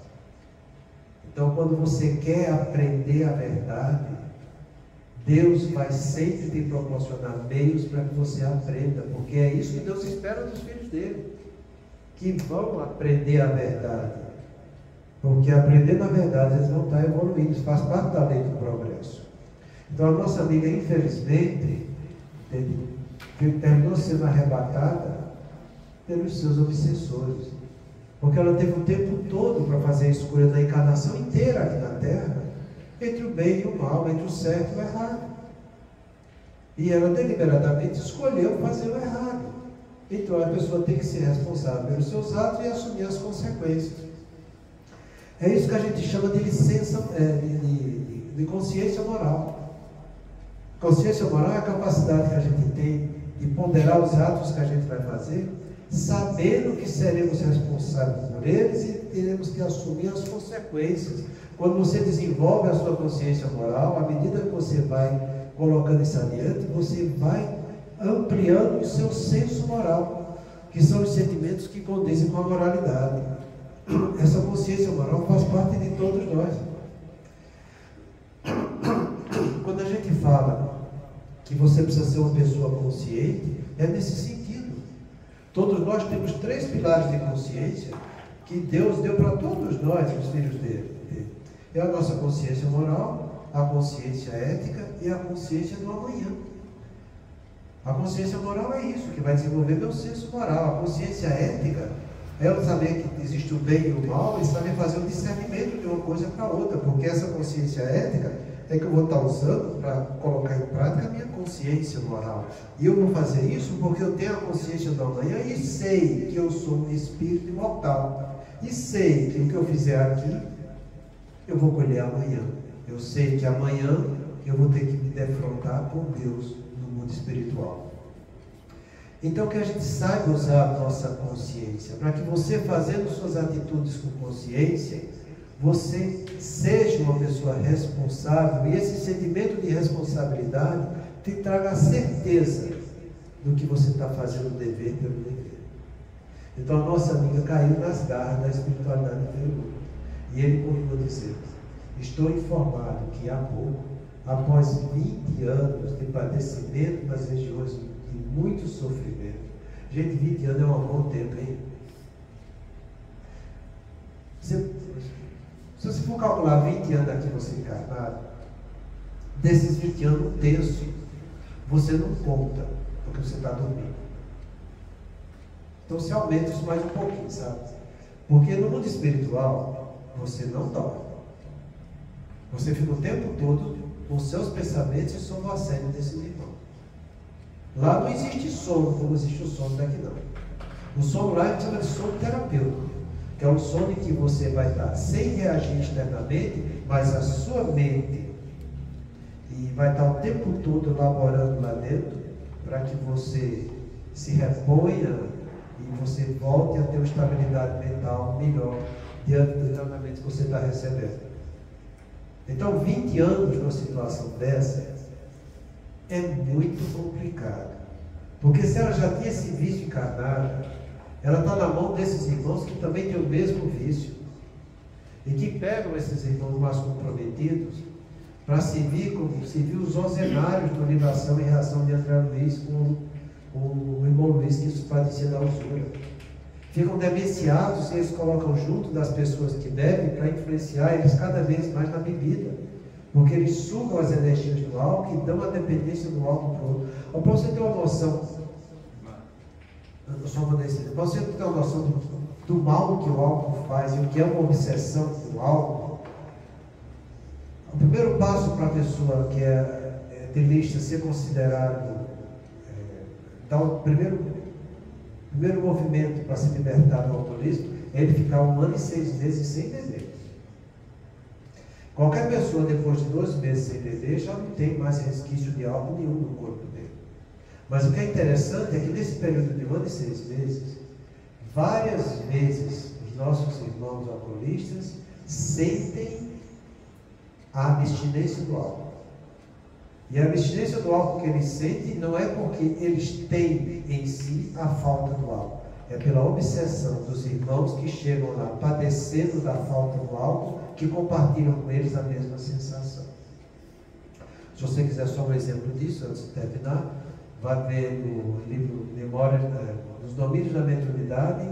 Então, quando você quer aprender a verdade, Deus vai sempre te proporcionar meios para que você aprenda, porque é isso que Deus espera dos filhos dele, que vão aprender a verdade. Porque aprendendo a verdade, eles vão estar evoluindo, isso faz parte da lei do progresso. Então, a nossa amiga, infelizmente, terminou sendo arrebatada pelos seus obsessores, porque ela teve o tempo todo para fazer a escolha da encarnação inteira aqui na Terra, entre o bem e o mal, entre o certo e o errado. E ela deliberadamente escolheu fazer o errado. Então, a pessoa tem que ser responsável pelos seus atos e assumir as consequências. É isso que a gente chama de licença, de consciência moral. Consciência moral é a capacidade que a gente tem de ponderar os atos que a gente vai fazer, sabendo que seremos responsáveis por eles e teremos que assumir as consequências. Quando você desenvolve a sua consciência moral, à medida que você vai colocando isso adiante, você vai ampliando o seu senso moral, que são os sentimentos que condizem com a moralidade. Essa consciência moral faz parte de todos nós. Quando a gente fala que você precisa ser uma pessoa consciente, é nesse sentido. Todos nós temos 3 pilares de consciência que Deus deu para todos nós, os filhos dele. É a nossa consciência moral, a consciência ética e a consciência do amanhã. A consciência moral é isso, que vai desenvolver meu senso moral. A consciência ética é eu saber que existe o bem e o mal e saber fazer o discernimento de uma coisa para outra, porque essa consciência ética é que eu vou estar usando para colocar em prática a minha consciência moral. E eu vou fazer isso porque eu tenho a consciência do amanhã e sei que eu sou um espírito imortal. E sei que o que eu fizer aqui, eu vou colher amanhã. Eu sei que amanhã eu vou ter que me defrontar com Deus no mundo espiritual. Então, que a gente saiba usar a nossa consciência, para que você, fazendo suas atitudes com consciência, você seja uma pessoa responsável, e esse sentimento de responsabilidade te traga a certeza do que você está fazendo o dever pelo dever. Então, a nossa amiga caiu nas garras da espiritualidade inferior. E ele continuou dizendo: estou informado que há pouco, após 20 anos de padecimento nas regiões de muito sofrimento. Gente, 20 anos é um bom tempo, hein? Se você for calcular 20 anos aqui você encarnado, desses 20 anos, 1/3 você não conta, porque você está dormindo. Então se aumenta isso mais um pouquinho, sabe? Porque no mundo espiritual, você não dorme. Você fica o tempo todo com seus pensamentos e sob o assédio desse irmão. Lá não existe sono como existe o sono daqui não. O sono lá a gente chama de sono terapêutico, que é um sono em que você vai estar sem reagir externamente, mas a sua mente e vai estar o tempo todo elaborando lá dentro para que você se reponha e você volte a ter uma estabilidade mental melhor diante do tratamento que você está recebendo. Então 20 anos numa situação dessa é muito complicado, porque se ela já tinha se visto encarnada, ela está na mão desses irmãos que também têm o mesmo vício e que pegam esses irmãos mais comprometidos para servir como serviu os ozenários do Livração em reação de André Luiz com o irmão Luiz que padecia da usura. Ficam demenciados e eles colocam junto das pessoas que bebem para influenciar eles cada vez mais na bebida, porque eles sugam as energias do álcool e dão a dependência do álcool para o outro. Para você ter uma noção, para você ter uma noção do mal que o álcool faz e o que é uma obsessão do álcool, o primeiro passo para a pessoa que é delista ser considerado, dar o primeiro movimento para se libertar do alcoolismo é ele ficar 1 ano e 6 meses sem beber. Qualquer pessoa depois de 2 meses sem beber já não tem mais resquício de álcool nenhum no corpo dele. Mas o que é interessante é que nesse período de 1 ano e 6 meses, várias vezes os nossos irmãos alcoolistas sentem a abstinência do álcool. E a abstinência do álcool que eles sentem não é porque eles têm em si a falta do álcool, é pela obsessão dos irmãos que chegam lá padecendo da falta do álcool, que compartilham com eles a mesma sensação. Se você quiser só um exemplo disso, antes de terminar, vai ver no livro Memórias dos Domínios da Mediunidade,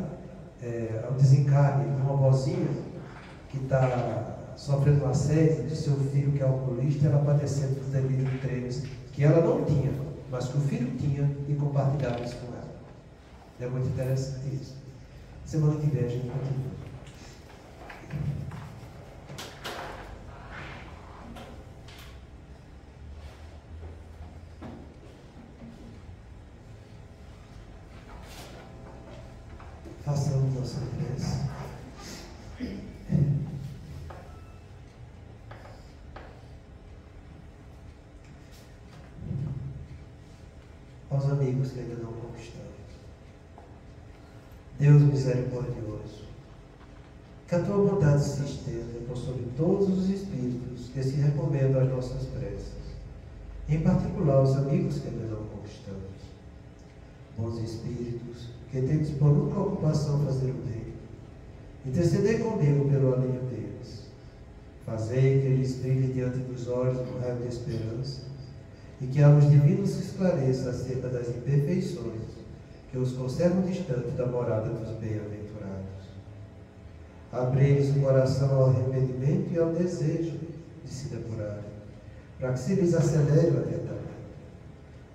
o desencarne de uma vozinha que está sofrendo um assédio de seu filho que é alcoolista, ela padecendo do delírio de três, que ela não tinha, mas que o filho tinha e compartilhava isso com ela. É muito interessante isso. Semana que vem a gente continua. Façamos nossa prece. Aos amigos que ainda não conquistaram. Deus misericordioso, que a tua bondade se estenda por sobre todos os espíritos que se recomendam às nossas preces, em particular os amigos que ainda não conquistamos. Bons espíritos, que tendes por única ocupação fazer o bem, intercedei comigo pelo alívio deles. Fazei que eles brilhem diante dos olhos do raio de esperança, e que a luz divina se esclareça acerca das imperfeições que os conservam distante da morada dos bem-aventurados. Abri-lhes o coração ao arrependimento e ao desejo de se depurarem, para que se lhes acelere o atentamento.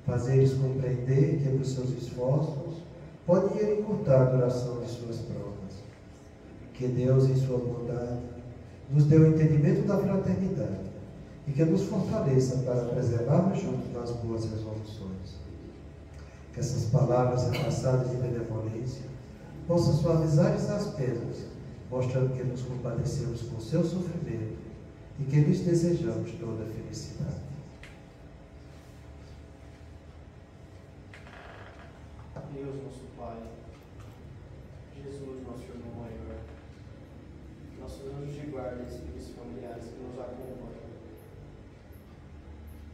Fazer-lhes compreender que por seus esforços podem ir encurtar a duração de suas provas. Que Deus, em sua bondade, nos dê o entendimento da fraternidade e que nos fortaleça para preservarmos juntos nas boas resoluções. Que essas palavras repassadas de benevolência possam suavizar-lhes as penas, mostrando que nos compadecemos com o seu sofrimento e que lhes desejamos toda a felicidade. Deus, nosso Pai, Jesus, nosso irmão maior, nossos anjos de guarda e espíritos familiares que nos acompanham,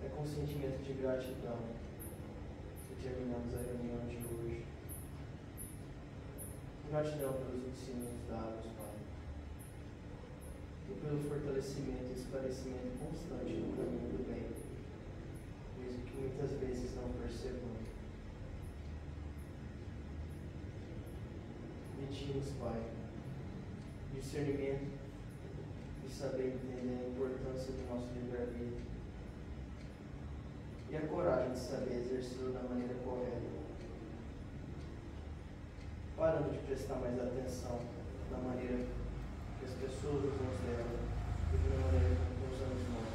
é com sentimento de gratidão que terminamos a reunião de hoje. Gratidão pelos ensinos dados, Pai, e pelo fortalecimento e esclarecimento constante no caminho do bem, mesmo que muitas vezes não percebamos. Pedimos, Pai, discernimento e saber entender a importância do nosso livre-arbítrio e a coragem de saber exercê-lo da maneira correta, parando de prestar mais atenção na maneira que as pessoas nos deram e na maneira que usamos nós,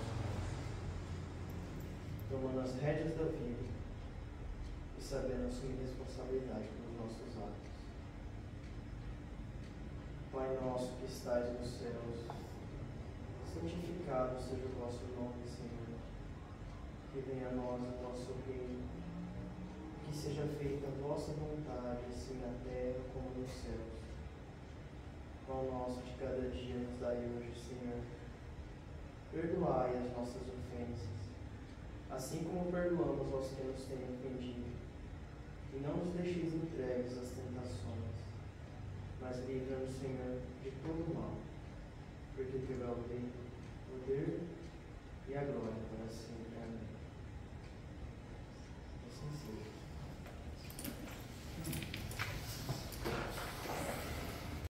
tomando as rédeas da vida e sabendo assumir responsabilidade pelos nossos atos. Pai nosso que estais nos céus, santificado seja o vosso nome, Senhor. Que venha a nós o vosso reino, que seja feita a vossa vontade, assim na terra como nos céus. O pão nosso de cada dia nos dai hoje, Senhor. Perdoai as nossas ofensas, assim como perdoamos aos que nos têm ofendido. E não nos deixeis entregues às tentações, mas livra-nos, Senhor, de todo mal, porque teu é o reino, o poder e a glória para sempre.